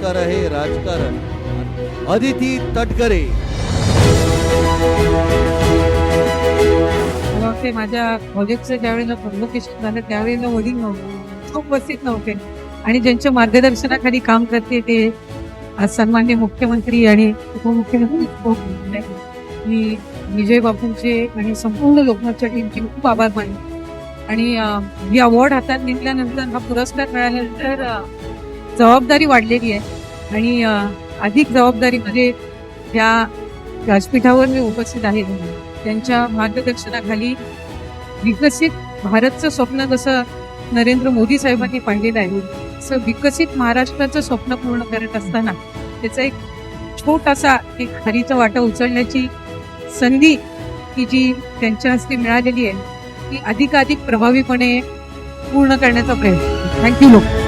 प्रकार आहे राजकारण. अदिती तटकरे. मला वाटते माझ्या कॉलेजचं ज्यावेळेला कन्व्होकेशन झालं त्यावेळेला वडील नव्हते, खूप उपस्थित नव्हते आणि ज्यांच्या मार्गदर्शनाखाली काम करते ते आज सन्मान्य मुख्यमंत्री आणि उपमुख्यमंत्री मी विजय बापूंचे आणि संपूर्ण लोकमतच्या टीमचे खूप आभार मानले. आणि ही अवॉर्ड हातात घेतल्यानंतर हा पुरस्कार मिळाल्यानंतर जबाबदारी वाढलेली आहे आणि अधिक जबाबदारीमध्ये या व्यासपीठावर मी उपस्थित आहे. त्यांच्या मार्गदर्शनाखाली विकसित भारतचं स्वप्न जसं नरेंद्र मोदी साहेबांनी पाहिलेलं आहे तसं विकसित महाराष्ट्राचं स्वप्न पूर्ण करत असताना त्याचा एक छोटासा एक हरीचा वाटा उचलण्याची संधी की जी त्यांच्या हस्ते मिळालेली आहे ती अधिकाधिक प्रभावीपणे पूर्ण करण्याचा प्रयत्न. थँक्यू लोक.